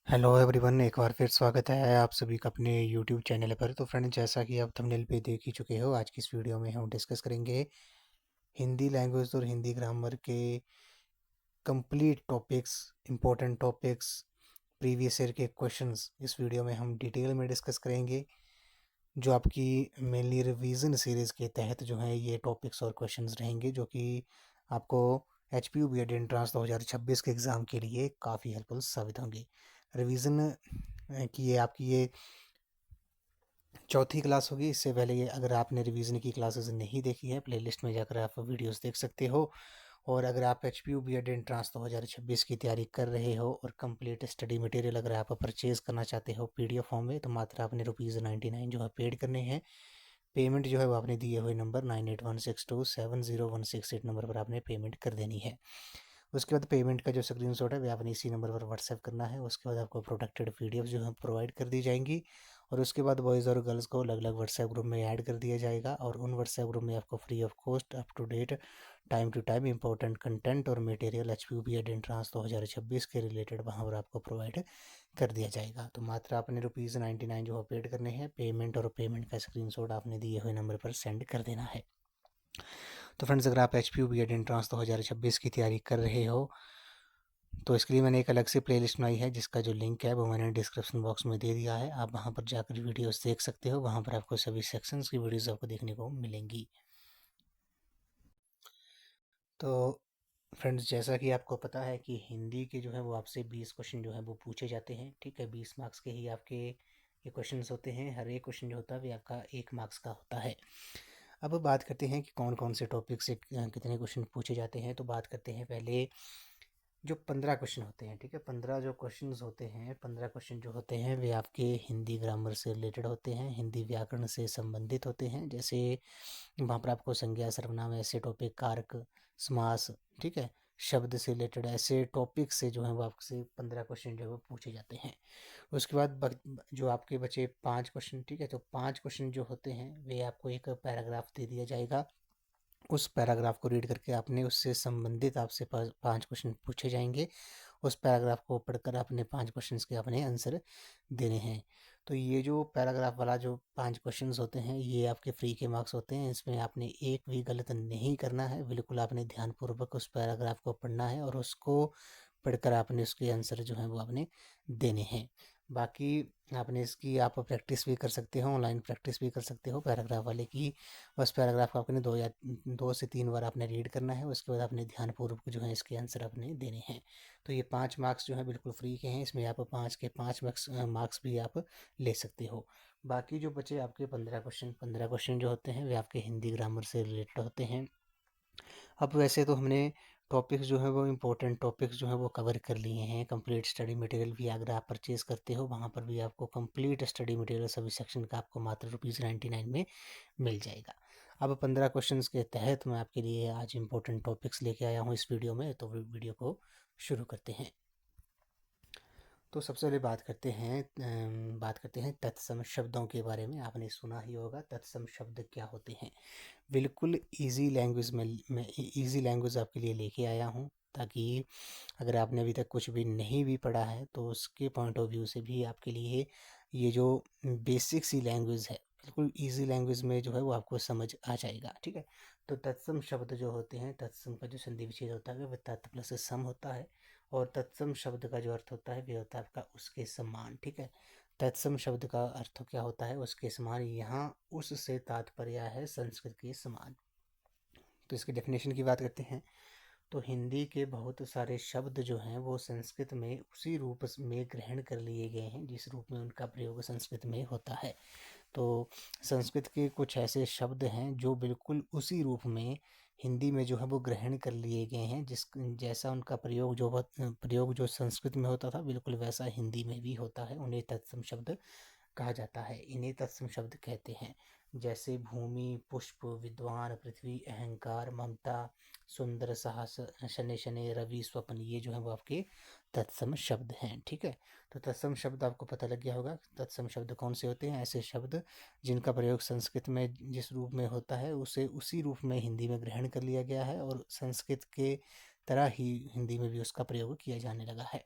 Hello everyone, एक बार फिर स्वागत है आप सभी का अपने यूट्यूब चैनल पर। तो फ्रेंड, जैसा कि आप थंबनेल पे देख ही चुके हो, आज की इस वीडियो में हम डिस्कस करेंगे हिंदी लैंग्वेज और हिंदी ग्रामर के complete topics, important topics, previous year के क्वेश्चंस इस वीडियो में हम डिटेल में डिस्कस करेंगे। जो आपकी मेनली रिवीजन सीरीज़ के तहत जो है ये टॉपिक्स और क्वेश्चंस रहेंगे, जो कि आपको HP बी एड एंट्रांस 2026 के एग्ज़ाम के लिए काफ़ी हेल्पफुल साबित होंगे। रिवीजन की ये आपकी ये चौथी क्लास होगी। इससे पहले ये अगर आपने रिवीजन की क्लासेस नहीं देखी है, प्लेलिस्ट में जाकर आप वीडियोस देख सकते हो। और अगर आप HP बी एड एंट्रांस 2026 की तैयारी कर रहे हो और कंप्लीट स्टडी मटेरियल अगर आप परचेज करना चाहते हो PDF फॉर्म में, तो मात्र आपने ₹99 जो है पेड करने हैं। पेमेंट जो है वो आपने दिए हुए नंबर 9816270168 नंबर पर आपने पेमेंट कर देनी है। उसके बाद पेमेंट का जो स्क्रीनशॉट है वो आपने इसी नंबर पर व्हाट्सएप करना है। उसके बाद आपको प्रोटेक्टेड PDF जो है प्रोवाइड कर दी जाएंगी। और उसके बाद बॉयज़ और गर्ल्स को अलग अलग व्हाट्सएप ग्रुप में ऐड कर दिया जाएगा, और उन व्हाट्सएप ग्रुप में आपको free of cost up to date time to time important content और material HP B Ed entrance 2026 के रिलेटेड वहाँ पर आपको प्रोवाइड कर दिया जाएगा। तो मात्र आपने ₹99 जो पेड करने हैं, पेमेंट और पेमेंट का स्क्रीनशॉट आपने दिए हुए नंबर पर सेंड कर देना है। तो फ्रेंड्स, अगर आप HP बी एड एंट्रांस 2026 की तैयारी कर रहे हो, तो इसके लिए मैंने एक अलग से प्लेलिस्ट बनाई है, जिसका जो लिंक है वो मैंने डिस्क्रिप्शन बॉक्स में दे दिया है। आप वहां पर जाकर वीडियोस देख सकते हो। वहां पर आपको सभी सेक्शंस की वीडियोस आपको देखने को मिलेंगी। तो फ्रेंड्स, जैसा कि आपको पता है कि हिंदी के जो है वो आपसे 20 क्वेश्चन जो है वो पूछे जाते हैं। ठीक है, 20 मार्क्स के ही आपके ये क्वेश्चंस होते हैं। हर एक क्वेश्चन जो होता है वो आपका 1 मार्क्स का होता है। अब बात करते हैं कि कौन कौन से टॉपिक से कितने क्वेश्चन पूछे जाते हैं। तो बात करते हैं पहले जो 15 क्वेश्चन होते हैं। ठीक है, 15 जो क्वेश्चन होते हैं, 15 क्वेश्चन जो होते हैं वे आपके हिंदी ग्रामर से रिलेटेड होते हैं, हिंदी व्याकरण से संबंधित होते हैं। जैसे वहाँ पर आपको संज्ञा, सर्वनाम, ऐसे टॉपिक, कारक, समास, ठीक है, शब्द से रिलेटेड ऐसे टॉपिक से जो है वो आपसे 15 क्वेश्चन जो है वो पूछे जाते हैं। उसके बाद जो आपके बचे 5 क्वेश्चन, ठीक है, तो 5 क्वेश्चन जो होते हैं वे आपको एक पैराग्राफ दे दिया जाएगा। उस पैराग्राफ को रीड करके आपने उससे संबंधित आपसे 5 क्वेश्चन पूछे जाएंगे। उस पैराग्राफ को पढ़कर आपने 5 क्वेश्चंस के अपने आंसर देने हैं। तो ये जो पैराग्राफ वाला जो 5 क्वेश्चंस होते हैं ये आपके फ्री के मार्क्स होते हैं। इसमें आपने एक भी गलत नहीं करना है। बिल्कुल आपने ध्यानपूर्वक उस पैराग्राफ को पढ़ना है और उसको पढ़कर आपने उसके आंसर जो हैं वो आपने देने हैं। बाकी आपने इसकी आप प्रैक्टिस भी कर सकते हो, ऑनलाइन प्रैक्टिस भी कर सकते हो पैराग्राफ वाले की। बस पैराग्राफ को आपने 2 से 3 बार आपने रीड करना है। उसके बाद आपने ध्यानपूर्वक जो है इसके आंसर अपने देने हैं। तो ये 5 मार्क्स जो है बिल्कुल फ्री के हैं। इसमें आप 5 के 5 मार्क्स भी आप ले सकते हो। बाकी जो बचे आपके 15 क्वेश्चन जो होते हैं वे आपके हिंदी ग्रामर से रिलेटेड होते हैं। अब वैसे तो हमने टॉपिक्स जो है वो इम्पोर्टेंट टॉपिक्स जो है वो कवर कर लिए हैं। कंप्लीट स्टडी मटेरियल भी अगर आप परचेज करते हो, वहाँ पर भी आपको कंप्लीट स्टडी मटेरियल सभी सेक्शन का आपको मात्र ₹99 में मिल जाएगा। अब 15 क्वेश्चंस के तहत मैं आपके लिए आज इम्पोर्टेंट टॉपिक्स लेके आया हूँ इस वीडियो में। तो वीडियो को शुरू करते हैं। तो सबसे पहले बात करते हैं तत्सम शब्दों के बारे में। आपने सुना ही होगा तत्सम शब्द क्या होते हैं। बिल्कुल इजी लैंग्वेज में मैं इजी लैंग्वेज आपके लिए लेके आया हूँ, ताकि अगर आपने अभी तक कुछ भी नहीं भी पढ़ा है तो उसके पॉइंट ऑफ व्यू से भी आपके लिए ये जो बेसिक सी लैंग्वेज है, बिल्कुल इजी लैंग्वेज में जो है वो आपको समझ आ जाएगा। ठीक है, तो तत्सम शब्द जो होते हैं, तत्सम का जो संधि विच्छेद होता है वह तत् प्लस सम होता है। और तत्सम शब्द का जो अर्थ होता है वह होता है आपका उसके समान। ठीक है, तत्सम शब्द का अर्थ क्या होता है? उसके समान। यहाँ उससे तात्पर्य है संस्कृत के समान। तो इसकी डेफिनेशन की बात करते हैं तो हिंदी के बहुत सारे शब्द जो हैं वो संस्कृत में उसी रूप में ग्रहण कर लिए गए हैं जिस रूप में उनका प्रयोग संस्कृत में होता है। तो संस्कृत के कुछ ऐसे शब्द हैं जो बिल्कुल उसी रूप में हिंदी में जो है वो ग्रहण कर लिए गए हैं, जिस जैसा उनका प्रयोग जो संस्कृत में होता था बिल्कुल वैसा हिंदी में भी होता है। उन्हें तत्सम शब्द कहा जाता है। इन्हें तत्सम शब्द कहते हैं। जैसे भूमि, पुष्प, विद्वान, पृथ्वी, अहंकार, ममता, सुंदर, साहस, शनि शनि, रवि, स्वप्न, ये जो है वो आपके तत्सम शब्द हैं। ठीक है, तो तत्सम शब्द आपको पता लग गया होगा। तत्सम शब्द कौन से होते हैं? ऐसे शब्द जिनका प्रयोग संस्कृत में जिस रूप में होता है उसे उसी रूप में हिंदी में ग्रहण कर लिया गया है, और संस्कृत के तरह ही हिंदी में भी उसका प्रयोग किया जाने लगा है।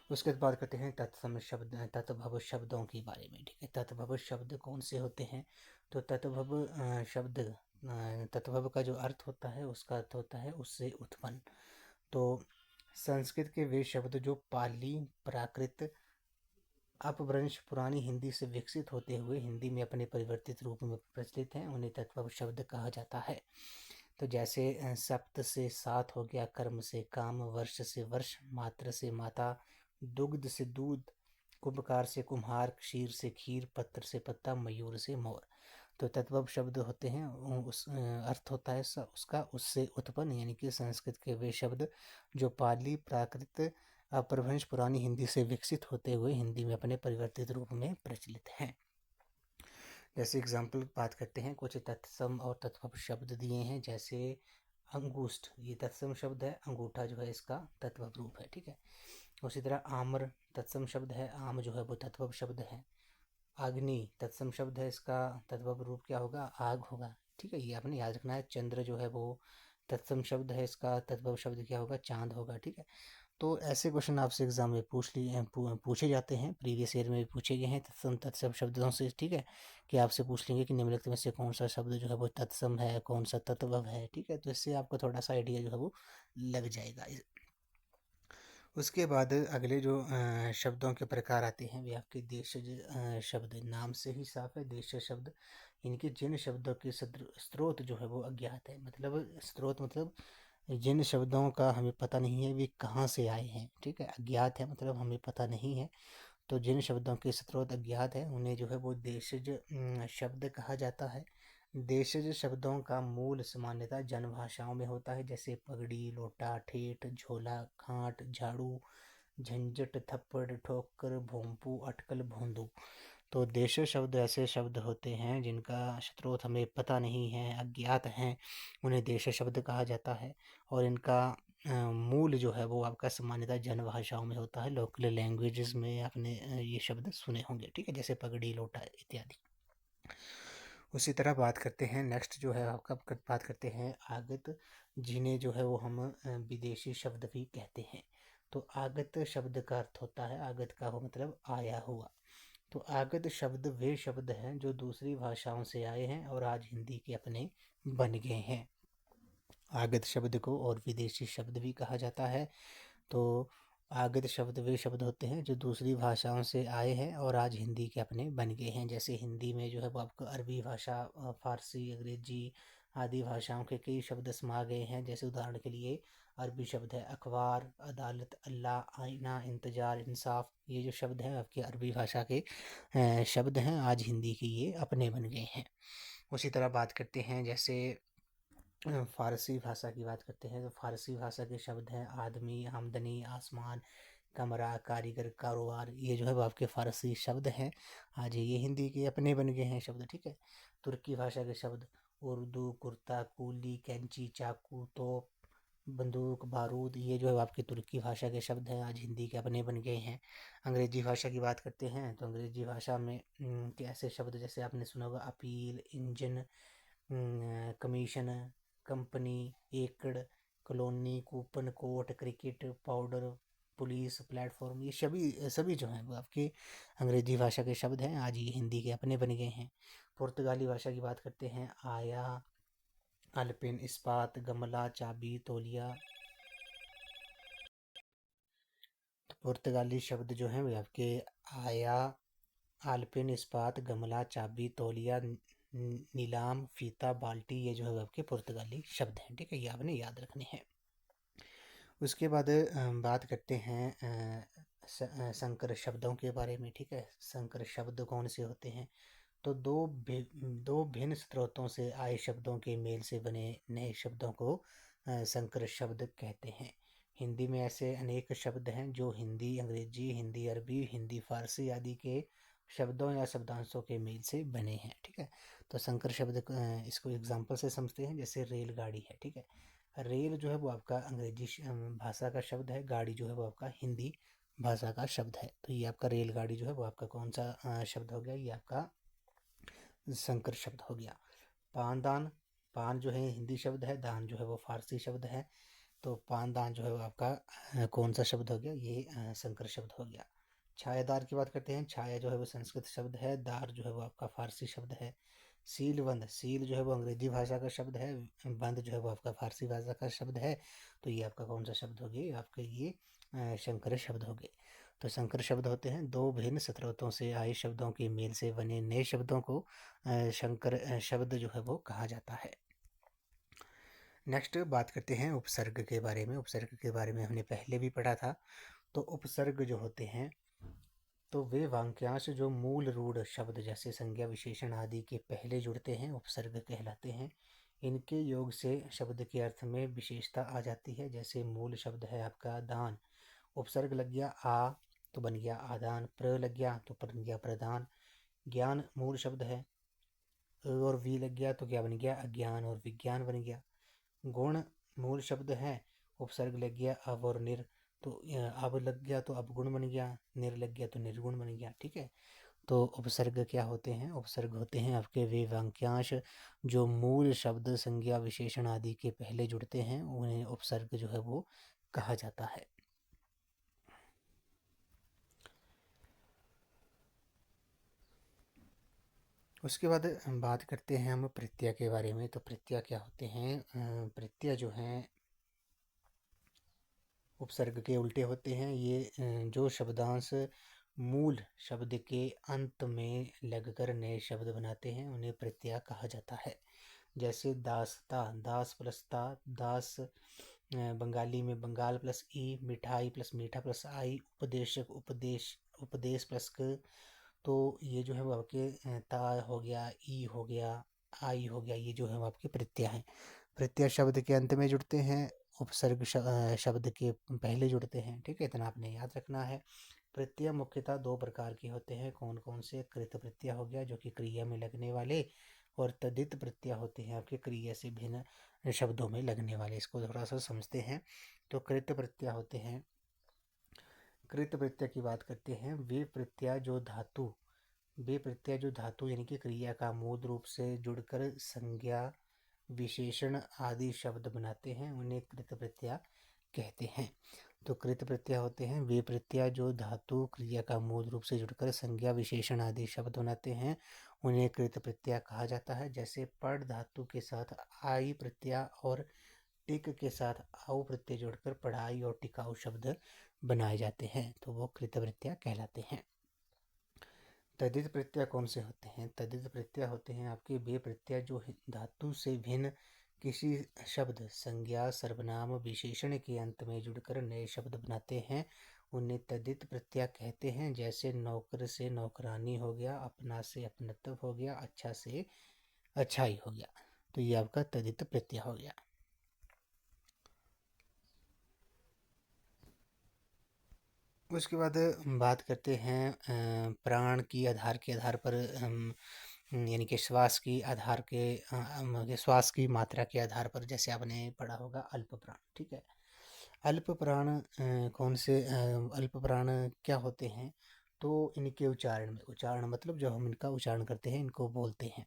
उसके बाद बात करते हैं तत्सम शब्द तत्भव शब्दों के बारे में, ठीक है। तत्भव शब्द कौन से होते हैं? तो तत्भव शब्द तत्भव का जो अर्थ होता है उसका अर्थ होता है उससे उत्पन्न। तो संस्कृत के वे शब्द जो पाली प्राकृत अपभ्रंश पुरानी हिंदी से विकसित होते हुए हिंदी में अपने परिवर्तित रूप में प्रचलित हैं उन्हें तत्भव शब्द कहा जाता है। तो जैसे सप्त से सात हो गया, कर्म से काम, वर्ष से वर्ष, मात्र से माता, दुग्ध से दूध, कुम्भकार से कुम्हार, क्षीर से खीर, पत्र से पत्ता, मयूर से मोर। तो तत्भव शब्द होते हैं उस अर्थ होता है उसका उससे उत्पन्न, यानी कि संस्कृत के वे शब्द जो पाली प्राकृत अपभ्रंश पुरानी हिंदी से विकसित होते हुए हिंदी में अपने परिवर्तित रूप में प्रचलित हैं। जैसे एग्जाम्पल बात करते हैं, कुछ तत्सम और तत्भव शब्द दिए हैं। जैसे अंगूष्ठ, ये तत्सम शब्द है, अंगूठा जो है इसका तत्भव रूप है, ठीक है। उसी तरह आम्र तत्सम शब्द है, आम जो है वो तत्भव शब्द है। अग्नि तत्सम शब्द है, इसका तत्भव रूप क्या होगा? आग होगा, ठीक है। ये आपने याद रखना है। चंद्र जो है वो तत्सम शब्द है, इसका तत्भव शब्द क्या होगा? चांद होगा, ठीक है। तो ऐसे क्वेश्चन आपसे एग्जाम में पूछे जाते हैं, प्रीवियस ईयर में भी पूछे गए हैं तत्सम तत्सम शब्दों से, ठीक है। कि आपसे पूछ लेंगे कि निम्नलिखित में से कौन सा शब्द जो है वो तत्सम है, कौन सा तत्भव है, ठीक है। तो इससे आपको थोड़ा सा आइडिया जो है वो लग जाएगा। उसके बाद अगले जो शब्दों के प्रकार आते हैं वे आपके देशज शब्द। नाम से ही साफ है, देशज शब्द इनके जिन शब्दों के स्रोत जो है वो अज्ञात है। मतलब स्रोत मतलब जिन शब्दों का हमें पता नहीं है वे कहाँ से आए हैं, ठीक है। अज्ञात है मतलब हमें पता नहीं है। तो जिन शब्दों के स्रोत अज्ञात है उन्हें जो है वो देशज शब्द कहा जाता है। देशज शब्दों का मूल सामान्यतः जनभाषाओं में होता है, जैसे पगड़ी, लोटा, ठेठ, झोला, खाट, झाड़ू, झंझट, थप्पड़, ठोकर, भोंपू, अटकल, भोंदू। तो देशज शब्द ऐसे शब्द होते हैं जिनका स्रोत हमें पता नहीं है, अज्ञात हैं, उन्हें देशज शब्द कहा जाता है। और इनका मूल जो है वो आपका सामान्यतः जनभाषाओं में होता है। लोकल लैंग्वेजेस में आपने ये शब्द सुने होंगे, ठीक है, जैसे पगड़ी, लोटा इत्यादि। उसी तरह बात करते हैं, नेक्स्ट जो है आपका बात करते हैं आगत, जिन्हें जो है वो हम विदेशी शब्द भी कहते हैं। तो आगत शब्द का अर्थ होता है, आगत का हो मतलब आया हुआ। तो आगत शब्द वे शब्द हैं जो दूसरी भाषाओं से आए हैं और आज हिंदी के अपने बन गए हैं। आगत शब्द को और विदेशी शब्द भी कहा जाता है। तो आगत शब्द वे शब्द होते हैं जो दूसरी भाषाओं से आए हैं और आज हिंदी के अपने बन गए हैं। जैसे हिंदी में जो है वो आपको अरबी भाषा, फारसी, अंग्रेजी आदि भाषाओं के कई शब्द समा गए हैं। जैसे उदाहरण के लिए अरबी शब्द है अखबार, अदालत, अल्लाह, आईना, इंतजार, इंसाफ। ये जो शब्द हैं आपके अरबी भाषा के शब्द हैं, आज हिंदी के ये अपने बन गए हैं। उसी तरह बात करते हैं, जैसे फ़ारसी भाषा की बात करते हैं तो फ़ारसी भाषा के शब्द हैं आदमी, आमदनी, आसमान, कमरा, कारीगर, कारोबार। ये जो है वो आपके फ़ारसी शब्द हैं, आज ये हिंदी के अपने बन गए हैं शब्द, ठीक है। तुर्की भाषा के शब्द उर्दू, कुर्ता, कूली, कैंची, चाकू, तोप, बंदूक, बारूद। ये जो है आपकी तुर्की भाषा के शब्द हैं, आज हिंदी के अपने बन गए हैं। अंग्रेजी भाषा की बात करते हैं तो अंग्रेजी भाषा में के ऐसे शब्द जैसे आपने सुना होगा अपील, इंजन, कमीशन, कंपनी, एकड़, colony, coupon, court, cricket, powder, police, platform. ये सभी सभी जो हैं वो आपके अंग्रेजी भाषा के शब्द हैं, आज ये हिंदी के अपने बन गए हैं। पुर्तगाली भाषा की बात करते हैं आया, अल्पिन, इस्पात, गमला, चाबी, तौलिया। तो पुर्तगाली शब्द जो हैं वे आपके आया, आलपिन, इस्पात, गमला, चाबी, तौलिया, नीलाम, फीता, बाल्टी। ये जो है आपके पुर्तगाली शब्द हैं, ठीक है, ये आपने याद रखने हैं। उसके बाद बात करते हैं संकर शब्दों के बारे में, ठीक है। संकर शब्द कौन से होते हैं? तो दो भिन्न स्रोतों से आए शब्दों के मेल से बने नए शब्दों को संकर शब्द कहते हैं। हिंदी में ऐसे अनेक शब्द हैं जो हिंदी अंग्रेजी, हिंदी अरबी, हिंदी फारसी आदि के शब्दों या शब्दांशों के मेल से बने हैं, ठीक है। तो संकर शब्द इसको एग्जाम्पल से समझते हैं, जैसे रेलगाड़ी है, ठीक है। रेल जो है वो आपका अंग्रेजी भाषा का शब्द है, गाड़ी जो है वो आपका हिंदी भाषा का शब्द है। तो ये आपका रेलगाड़ी जो है वो आपका कौन सा शब्द हो गया? ये आपका संकर शब्द हो गया। पान दान, पान जो है हिंदी शब्द है, दान जो है वो फारसी शब्द है। तो पानदान जो है वो आपका कौन सा शब्द हो गया? ये संकर शब्द हो गया। छायादार की बात करते हैं। छाया जो है वो संस्कृत शब्द है। दार जो है वो आपका फारसी शब्द है। सीलबंद, सील जो है वो अंग्रेजी भाषा का शब्द है। बंद जो है वो आपका फारसी भाषा का शब्द है। तो ये आपका कौन सा शब्द हो गया? आपके ये संकर शब्द हो गए। तो संकर शब्द होते हैं दो भिन्न स्रोतों से आए शब्दों के मेल से बने नए शब्दों को संकर शब्द जो है वो कहा जाता है। नेक्स्ट बात करते हैं उपसर्ग के बारे में। उपसर्ग के बारे में हमने पहले भी पढ़ा था। तो उपसर्ग जो होते हैं तो वे वाक्यांश जो मूल रूढ़ शब्द जैसे संज्ञा विशेषण आदि के पहले जुड़ते हैं उपसर्ग कहलाते हैं। इनके योग से शब्द के अर्थ में विशेषता आ जाती है। जैसे मूल शब्द है आपका दान, उपसर्ग लग गया आ तो बन गया आदान, प्र लग गया तो बन गया प्रदान। ज्ञान मूल शब्द है, अ और वी लग गया तो क्या बन गया? अज्ञान और विज्ञान बन गया। गुण मूल शब्द है, उपसर्ग लग गया अब और निर तो अब लग गया तो अपगुण बन गया, निर लग गया तो निर्गुण बन गया। ठीक है। तो उपसर्ग क्या होते हैं? उपसर्ग होते हैं आपके वे वाक्यांश जो मूल शब्द संज्ञा विशेषण आदि के पहले जुड़ते हैं, उन्हें उपसर्ग जो है वो कहा जाता है। उसके बाद बात करते हैं हम प्रत्यय के बारे में। तो प्रत्यय क्या होते हैं? प्रत्यय जो हैं उपसर्ग के उल्टे होते हैं। ये जो शब्दांश मूल शब्द के अंत में लगकर नए शब्द बनाते हैं उन्हें प्रत्यय कहा जाता है। जैसे दासता, दास प्लस ता, दास बंगाली में बंगाल प्लस ई, मिठाई प्लस मीठा प्लस आई, उपदेशक उपदेश उपदेश प्लस क। तो ये जो है वो आपके ता हो गया, ई हो गया, आई हो गया, ये जो है वो आपके प्रत्यय हैं। प्रत्यय शब्द के अंत में जुड़ते हैं, उपसर्ग शब्द के पहले जुड़ते हैं। ठीक है, इतना आपने याद रखना है। प्रत्यय मुख्यतः दो प्रकार के होते हैं। कौन कौन से? कृत प्रत्यय हो गया जो कि क्रिया में लगने वाले, और तद्धित प्रत्यय होते हैं आपके क्रिया से भिन्न शब्दों में लगने वाले। इसको थोड़ा सा समझते हैं। तो कृत प्रत्यय होते हैं, कृत प्रत्यय की बात करते हैं। वे प्रत्यय जो धातु यानी कि क्रिया का मूल रूप से जुड़कर संज्ञा विशेषण आदि शब्द बनाते हैं उन्हें कृत प्रत्यय कहते हैं। तो कृत प्रत्यय होते हैं वे प्रत्यय जो धातु क्रिया का मूल रूप से जुड़कर संज्ञा विशेषण आदि शब्द बनाते हैं उन्हें कृत प्रत्यय कहा जाता है। जैसे पढ़ धातु के साथ आई प्रत्यय और टिक के साथ आउ प्रत्यय जोड़कर पढ़ाई और टिकाऊ शब्द बनाए जाते हैं, तो वो कृत प्रत्यय कहलाते हैं। तद्धित प्रत्यय कौन से होते हैं? तद्धित प्रत्यय होते हैं आपके वे प्रत्यय जो धातु से भिन्न किसी शब्द संज्ञा सर्वनाम विशेषण के अंत में जुड़कर नए शब्द बनाते हैं उन्हें तद्धित प्रत्यय कहते हैं। जैसे नौकर से नौकरानी हो गया, अपना से अपनत्व हो गया, अच्छा से अच्छाई हो गया। तो ये आपका तद्धित प्रत्यय हो गया। उसके बाद बात करते हैं प्राण की आधार के आधार पर हम यानी कि श्वास की आधार के श्वास की मात्रा के आधार पर। जैसे आपने पढ़ा होगा अल्प प्राण। ठीक है, अल्प प्राण कौन से अल्प प्राण क्या होते हैं? तो इनके उच्चारण में, उच्चारण मतलब जब हम इनका उच्चारण करते हैं इनको बोलते हैं,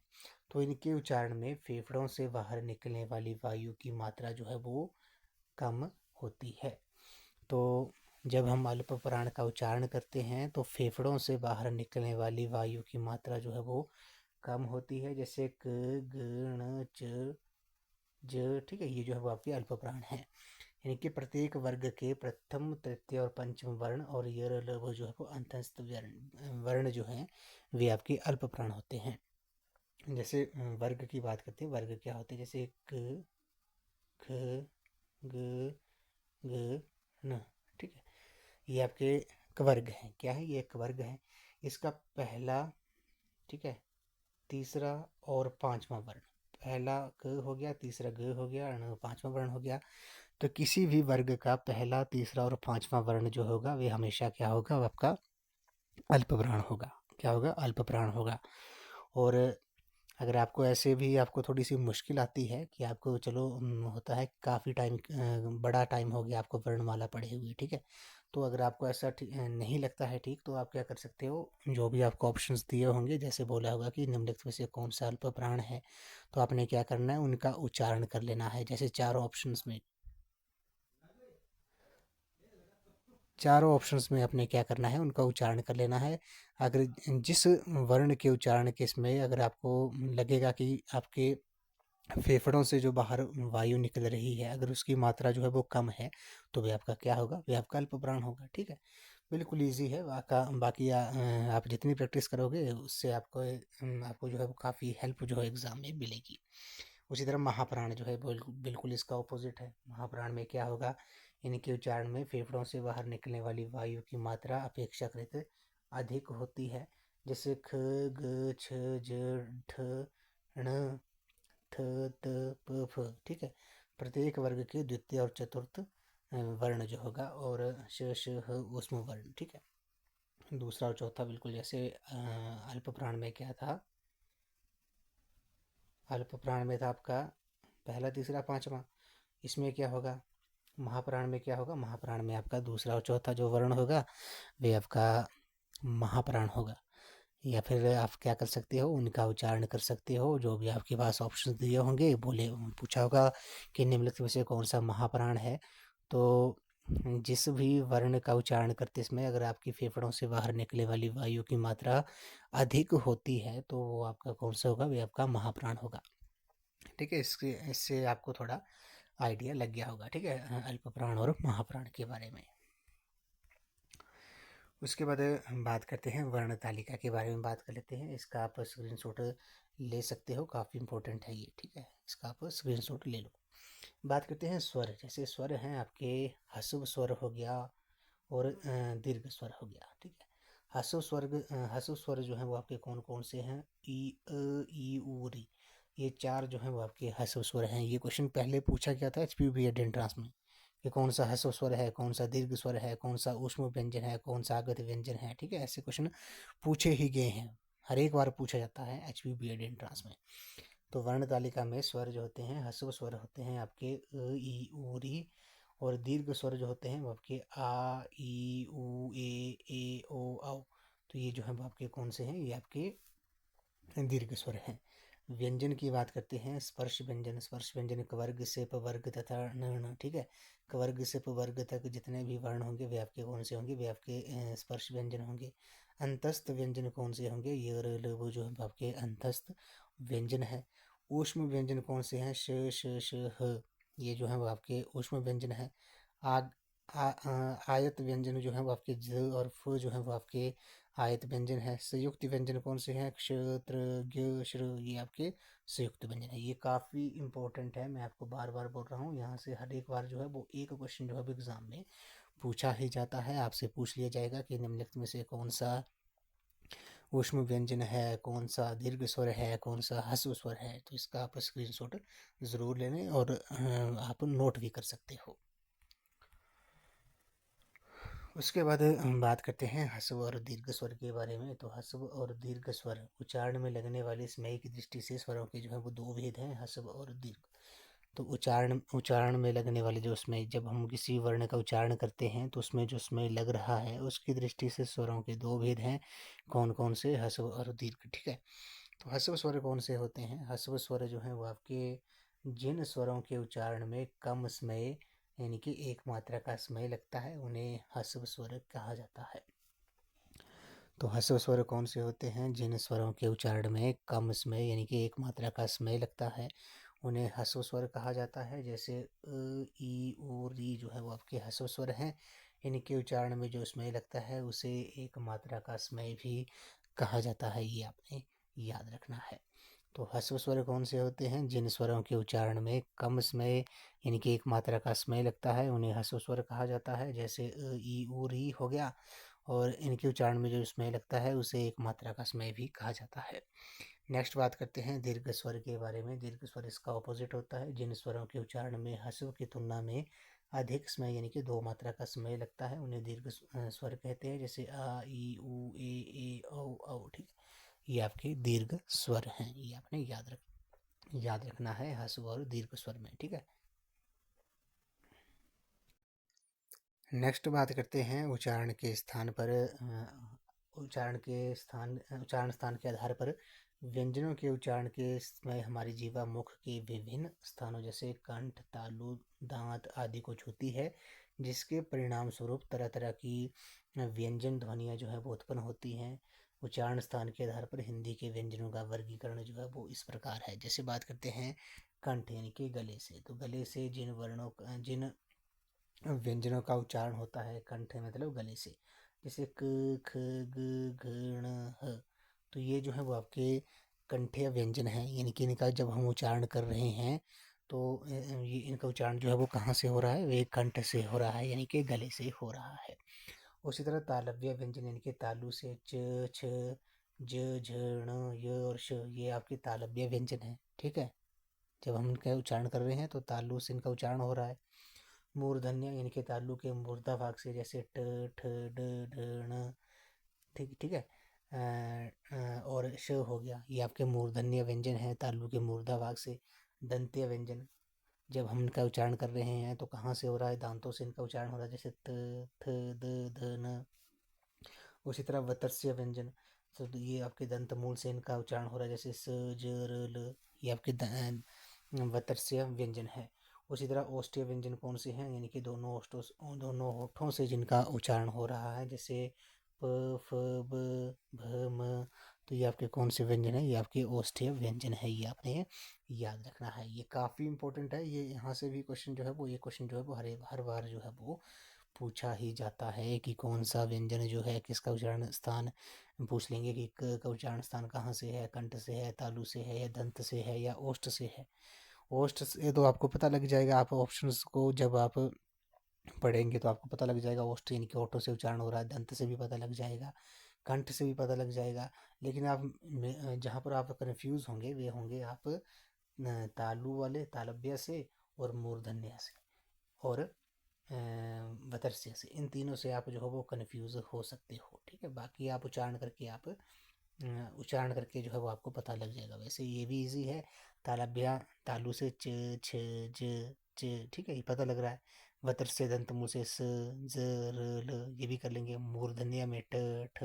तो इनके उच्चारण में फेफड़ों से बाहर निकलने वाली वायु की मात्रा जो है वो कम होती है। तो जब हम अल्प प्राण का उच्चारण करते हैं तो फेफड़ों से बाहर निकलने वाली वायु की मात्रा जो है वो कम होती है। जैसे क, ग, ण, च, ज। ठीक है, ये जो है वो आपके अल्प प्राण है। यानी कि प्रत्येक वर्ग के प्रथम तृतीय और पंचम वर्ण और यर ल व जो है वो अंतस्थ वर्ण जो हैं वे आपके अल्प प्राण होते हैं। जैसे वर्ग की बात करते हैं, वर्ग क्या होते हैं? जैसे क, ख, ग, घ, न। ठीक है, ये आपके कवर्ग हैं। क्या है? ये कवर्ग है। इसका पहला, ठीक है, तीसरा और पांचवा वर्ण, पहला क हो गया, तीसरा ग हो गया, पांचवा वर्ण हो गया। तो किसी भी वर्ग का पहला, तीसरा और पांचवा वर्ण जो होगा वे हमेशा क्या होगा? आपका अल्प प्राण होगा। क्या होगा? अल्प प्राण होगा। और अगर आपको ऐसे भी आपको थोड़ी सी मुश्किल आती है कि आपको चलो होता है काफ़ी टाइम, बड़ा टाइम हो गया आपको वर्णमाला पढ़े हुए। ठीक है, तो अगर आपको ऐसा नहीं लगता है ठीक, तो आप क्या कर सकते हो? जो भी आपको ऑप्शंस दिए होंगे, जैसे बोला होगा कि निम्नलिखित में से कौन सा अल्प प्राण है, तो आपने क्या करना है? उनका उच्चारण कर लेना है। जैसे चारों ऑप्शंस में चारों ऑप्शंस में अपने क्या करना है, उनका उच्चारण कर लेना है। अगर जिस वर्ण के उच्चारण के समय अगर आपको लगेगा कि आपके फेफड़ों से जो बाहर वायु निकल रही है, अगर उसकी मात्रा जो है वो कम है, तो वे आपका क्या होगा, वे आपका अल्प प्राण होगा। ठीक है, बिल्कुल ईजी है। बाकी आप जितनी प्रैक्टिस करोगे उससे आपको जो है वो काफ़ी हेल्प जो है एग्ज़ाम में मिलेगी। उसी तरह महाप्राण जो है बिल्कुल इसका ऑपोजिट है। महाप्राण में क्या होगा, इनके उच्चारण में फेफड़ों से बाहर निकलने वाली वायु की मात्रा अपेक्षाकृत अधिक होती है। जैसे ख, ग, छ, ज, ठ, ण, थ, त, प, फ। ठीक है, प्रत्येक वर्ग के द्वितीय और चतुर्थ वर्ण जो होगा, और श, श, ह ऊष्म वर्ण। ठीक है, दूसरा और चौथा बिल्कुल जैसे अल्प प्राण में क्या था, अल्प प्राण में था आपका पहला, तीसरा, पांचवा। इसमें क्या होगा, महाप्राण में क्या होगा, महाप्राण में आपका दूसरा और चौथा जो वर्ण होगा वे आपका महाप्राण होगा। या फिर आप क्या कर सकते हो, उनका उच्चारण कर सकते हो। जो भी आपके पास ऑप्शन दिए होंगे, बोले पूछा होगा कि निम्नलिखित में से कौन सा महाप्राण है, तो जिस भी वर्ण का उच्चारण करते समय अगर आपकी फेफड़ों से बाहर निकले वाली वायु की मात्रा अधिक होती है, तो वो आपका कौन सा होगा, वे आपका महाप्राण होगा। ठीक है, इससे आपको थोड़ा आइडिया लग गया होगा। ठीक है, अल्प प्राण और महाप्राण के बारे में। उसके बाद बात करते हैं वर्ण तालिका के बारे में, बात कर लेते हैं। इसका आप स्क्रीनशॉट ले सकते हो, काफ़ी इंपॉर्टेंट है ये। ठीक है, इसका आप स्क्रीनशॉट ले लो। बात करते हैं स्वर। जैसे स्वर हैं आपके, ह्रस्व स्वर हो गया और दीर्घ स्वर हो गया। ठीक है, ह्रस्व स्वर जो है वो आपके कौन कौन से हैं, ई, अ, ई, उ, री। ये चार जो हैं वो आपके ह्रस्व स्वर हैं। ये क्वेश्चन पहले पूछा गया था HPB एंट्रेंस में, कि कौन सा ह्रस्व स्वर है, कौन सा दीर्घ स्वर है, कौन सा ऊष्म व्यंजन है, कौन सा आगत व्यंजन है। ठीक है, ऐसे क्वेश्चन पूछे ही गए हैं, हर एक बार पूछा जाता है HPB एंट्रेंस में। तो वर्ण तालिका में स्वर जो होते हैं, ह्रस्व स्वर होते हैं आपके अ, ई, उ, री। और दीर्घ स्वर जो होते हैं वो आपके आ, ई, उ, ए, ओ, औ। तो ये जो है वो आपके कौन से हैं, ये आपके दीर्घ स्वर हैं। व्यंजन की बात करते हैं, स्पर्श व्यंजन। स्पर्श व्यंजन कवर्ग से पवर्ग तथा न। ठीक है, कवर्ग से पवर्ग तक जितने भी वर्ण होंगे वे आपके कौन से होंगे, वे आपके स्पर्श व्यंजन होंगे। अंतस्थ व्यंजन कौन से होंगे, ये वो जो है आपके अंतस्थ व्यंजन है। ऊष्म व्यंजन कौन से हैं, श, श, श, ह। ये जो है वो आपके ऊष्म व्यंजन है। आग आयत व्यंजन जो है वो आपके ज और फ जो है वो आपके आयत व्यंजन है। संयुक्त व्यंजन कौन से हैं, क्ष, त्र, ज्ञ, श्र। ये आपके संयुक्त व्यंजन है। ये काफ़ी इंपॉर्टेंट है, मैं आपको बार बार बोल रहा हूँ। यहाँ से हर एक बार जो है वो एक क्वेश्चन जो है वो एग्जाम में पूछा ही जाता है। आपसे पूछ लिया जाएगा कि निम्नलिखित में से कौन सा ऊष्म व्यंजन है, कौन सा दीर्घ स्वर है, कौन सा ह्रस्व स्वर है। तो इसका आप स्क्रीनशॉट ज़रूर ले लें और आप नोट भी कर सकते हो। उसके बाद हम बात करते हैं ह्रस्व और दीर्घ स्वर के बारे में। तो ह्रस्व और दीर्घ स्वर उच्चारण में लगने वाले स्मय की दृष्टि से स्वरों के जो है वो दो भेद हैं, ह्रस्व और दीर्घ। तो उच्चारण में लगने वाले जो स्मय, जब हम किसी वर्ण का उच्चारण करते हैं तो उसमें जो स्मय लग रहा है उसकी दृष्टि से स्वरों के दो भेद हैं। कौन कौन से, ह्रस्व और दीर्घ। ठीक है, तो ह्रस्व स्वर कौन से होते हैं, ह्रस्व स्वर जो है वो आपके जिन स्वरों के उच्चारण में कम स्मय यानी कि एक मात्रा का स्मय लगता है, उन्हें ह्रस्व स्वर कहा जाता है। तो ह्रस्व स्वर कौन से होते हैं, जिन स्वरों के उच्चारण में कम स्मय यानी कि एक मात्रा का स्मय लगता है, उन्हें ह्रस्व स्वर कहा जाता है। जैसे अ, ई, उ, री जो है वो आपके ह्रस्व स्वर हैं। इनके उच्चारण में जो स्मय लगता है उसे एक मात्रा का स्मय भी कहा जाता है, ये आपने याद रखना है। तो ह्रस्व स्वर कौन से होते हैं, जिन स्वरों के उच्चारण में कम स्मय यानी कि एक मात्रा का स्मय लगता है, उन्हें ह्रस्व स्वर कहा जाता है। जैसे अ, ई, उ, री हो गया। और इनके उच्चारण में जो स्मय लगता है उसे एक मात्रा का स्मय भी कहा जाता है। नेक्स्ट बात करते हैं दीर्घ स्वर के बारे में। दीर्घ स्वर इसका ऑपोजिट होता है, जिन स्वरों के उच्चारण में ह्रस्व की तुलना में अधिक स्मय यानी कि दो मात्रा का स्मय लगता है, उन्हें दीर्घ स्वर कहते हैं। जैसे आ, ई, उ, ए, औ, औ। ठीक है, ये आपके दीर्घ स्वर हैं, ये आपने याद रखना है ह्रस्व और दीर्घ स्वर में। ठीक है, नेक्स्ट बात करते हैं उच्चारण के स्थान पर, उच्चारण स्थान के आधार पर व्यंजनों के उच्चारण के समय हमारी जीवा मुख के विभिन्न स्थानों जैसे कंठ, तालु, दांत आदि को छूती है। जिसके परिणाम स्वरूप तरह तरह की व्यंजन ध्वनियाँ जो है वो उत्पन्न होती हैं। उच्चारण स्थान के आधार पर हिंदी के व्यंजनों का वर्गीकरण जो है वो इस प्रकार है। जैसे बात करते हैं कंठ यानी कि गले से, तो गले से जिन व्यंजनों का उच्चारण होता है कंठ मतलब गले से, जैसे क ख ग घ ण ह, तो ये जो है वो आपके कंठीय व्यंजन है, यानी कि इनका जब हम उच्चारण कर रहे हैं तो ये इनका उच्चारण जो है वो कहाँ से हो रहा है, वे कंठ से हो रहा है, यानी कि गले से हो रहा है। उसी तरह तालव्य व्यंजन यानी कि तालु से च छ ज झ ण य और श, ये आपके तालव्य व्यंजन है। ठीक है, जब हम इनका उच्चारण कर रहे हैं तो तालु से इनका उच्चारण हो रहा है। मूर्धन्य यानी कि तालु के मूर्धा भाग से, जैसे ट ठ ड ढ ण, ठीक ठीक है। और श हो गया, ये आपके मूर्धन्य व्यंजन है तालु के मूर्धा भाग से। दंत्य व्यंजन, जब हम इनका उच्चारण कर रहे हैं तो कहाँ से हो रहा है, दांतों से इनका उच्चारण हो रहा है, जैसे त थ द ध न। उसी तरह वतस्य व्यंजन, तो ये आपके दंत मूल से इनका उच्चारण हो रहा है, जैसे स ज र ल, ये आपके वतस्य व्यंजन है। उसी तरह ओष्ठ्य व्यंजन कौन से हैं, यानी कि दोनों होठों से जिनका उच्चारण हो रहा है, जैसे प फ ब भ म, तो ये आपके कौन से व्यंजन है, ये आपके ओष्ठ्य व्यंजन है। ये आपने याद रखना है, ये काफ़ी इंपॉर्टेंट है। ये यहाँ से भी क्वेश्चन जो है वो, ये क्वेश्चन जो है वो हर बार जो है वो पूछा ही जाता है कि कौन सा व्यंजन जो है किसका उच्चारण स्थान, पूछ लेंगे कि क का उच्चारण स्थान कहाँ से है, कंठ से है, तालु से है, या दंत से है, या ओष्ठ से है। ओष्ठ से तो आपको पता लग जाएगा, आप ऑप्शंस को जब आप पढ़ेंगे तो आपको पता लग जाएगा, ओष्ठ यानी कि होठों से उच्चारण हो रहा है, दंत से भी पता लग जाएगा, कंठ से भी पता लग जाएगा। लेकिन आप जहाँ पर आप कन्फ्यूज़ होंगे वे होंगे आप तालु वाले, तालव्य से और मूर्धन्य से और वतरस्य से, इन तीनों से आप जो हो वो कन्फ्यूज़ हो सकते हो। ठीक है, बाकी आप उच्चारण करके जो है वो आपको पता लग जाएगा। वैसे ये भी इजी है, तालव्य तालु से च छ ज च, ठीक है, ये पता लग रहा है। वतर से दंत मुँह से स ज र ल, ये भी कर लेंगे। मूर्धन्य में ट ठ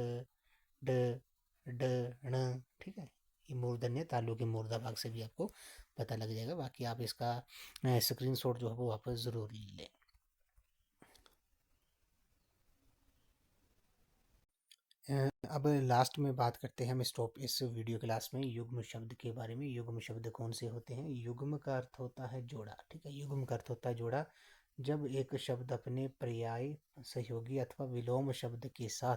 ड ड ण, ठीक है, ये मूर्धन्य तालु के मूर्धा भाग से भी आपको पता लग जाएगा। बाकी आप इसका स्क्रीनशॉट जो है वो आप ज़रूर लें। अब लास्ट में बात करते हैं हम इस वीडियो क्लास में युग्म शब्द के बारे में। युग्म शब्द कौन से होते हैं? युग्म का अर्थ होता है जोड़ा। ठीक है, युग्म का अर्थ होता है जोड़ा। जब एक शब्द अपने पर्याय, सहयोगी अथवा विलोम शब्द के साथ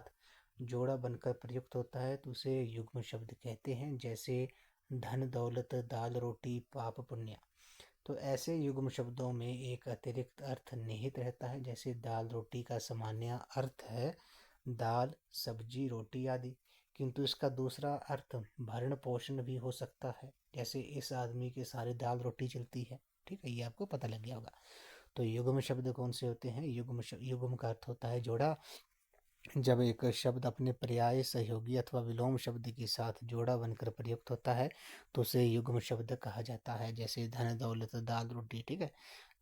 जोड़ा बनकर प्रयुक्त होता है तो उसे युग्म शब्द कहते हैं। जैसे धन दौलत, दाल रोटी, पाप पुण्य। तो ऐसे युग्म शब्दों में एक अतिरिक्त अर्थ निहित रहता है। जैसे दाल रोटी का सामान्य अर्थ है दाल सब्जी रोटी आदि, किंतु इसका दूसरा अर्थ भरण पोषण भी हो सकता है। जैसे इस आदमी के सारे दाल रोटी चलती है। ठीक है, ये आपको पता लग गया होगा। तो युग्म शब्द कौन से होते हैं? युग्म का अर्थ होता है जोड़ा। जब एक शब्द अपने पर्याय, सहयोगी अथवा विलोम शब्द के साथ जोड़ा बनकर प्रयुक्त होता है तो उसे युग्म शब्द कहा जाता है। जैसे धन दौलत दाल रोटी। ठीक है,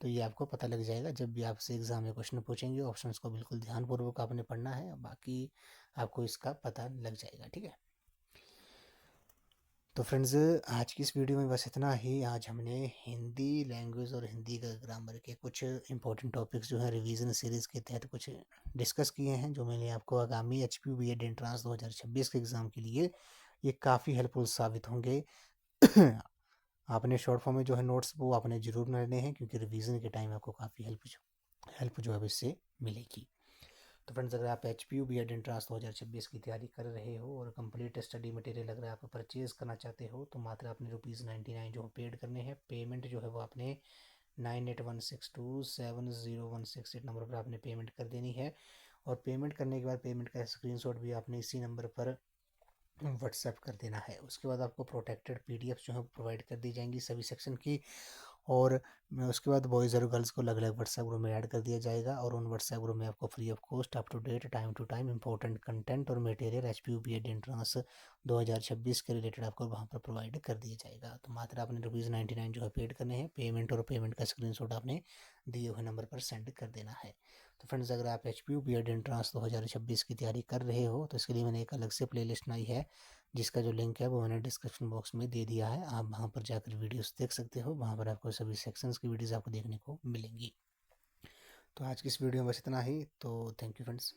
तो ये आपको पता लग जाएगा जब भी आपसे एग्जाम में क्वेश्चन पूछेंगे। ऑप्शंस को बिल्कुल ध्यानपूर्वक आपने पढ़ना है, बाकी आपको इसका पता लग जाएगा। ठीक है, तो फ्रेंड्स आज की इस वीडियो में बस इतना ही। आज हमने हिंदी लैंग्वेज और हिंदी का ग्रामर के कुछ इंपॉर्टेंट टॉपिक्स जो है रिवीजन सीरीज़ के तहत कुछ डिस्कस किए हैं, जो मैंने आपको आगामी HP BEd एंट्रांस 2026 के एग्ज़ाम के लिए ये काफ़ी हेल्पफुल साबित होंगे। आपने शॉर्ट फॉर्म में जो है नोट्स वो आपने ज़रूर लेने हैं, क्योंकि रिवीजन के टाइम आपको काफ़ी हेल्प जो है इससे मिलेगी। तो फ्रेंड्स, अगर आप HP BEd एंट्रांस 2026 की तैयारी कर रहे हो और कंप्लीट स्टडी मटेरियल अगर आप परचेज़ करना चाहते हो तो मात्र आपने ₹99 जो पेड करने हैं। पेमेंट जो है वो आपने 9816270168 नंबर पर आपने पेमेंट कर देनी है। और पेमेंट करने के बाद पेमेंट का स्क्रीनशॉट भी आपने इसी नंबर पर व्हाट्सएप कर देना है। उसके बाद आपको प्रोटेक्टेड PDF जो है प्रोवाइड कर दी जाएंगी सभी सेक्शन की। और उसके बाद बॉयज़ और गर्ल्स को अलग अलग व्हाट्सएप ग्रुप में ऐड कर दिया जाएगा, और उन व्हाट्सएप ग्रुप में आपको free of cost up to date time to time important content और मटेरियल HP BEd एंट्रांस 2026 के रिलेटेड आपको वहाँ पर प्रोवाइड कर दिया जाएगा। तो मात्र आपने ₹99 जो है पेड करने हैं। पेमेंट और पेमेंट का स्क्रीनशॉट आपने दिए हुए नंबर पर सेंड कर देना है। तो फ्रेंड्स, अगर आप HP BEd एंट्रांस 2026 की तैयारी कर रहे हो तो इसके लिए मैंने एक अलग से प्लेलिस्ट बनाई है, जिसका जो लिंक है वो मैंने डिस्क्रिप्शन बॉक्स में दे दिया है। आप वहाँ पर जाकर वीडियोस देख सकते हो, वहाँ पर आपको सभी सेक्शंस की वीडियोस आपको देखने को मिलेंगी। तो आज की इस वीडियो में बस इतना ही। तो थैंक यू फ्रेंड्स।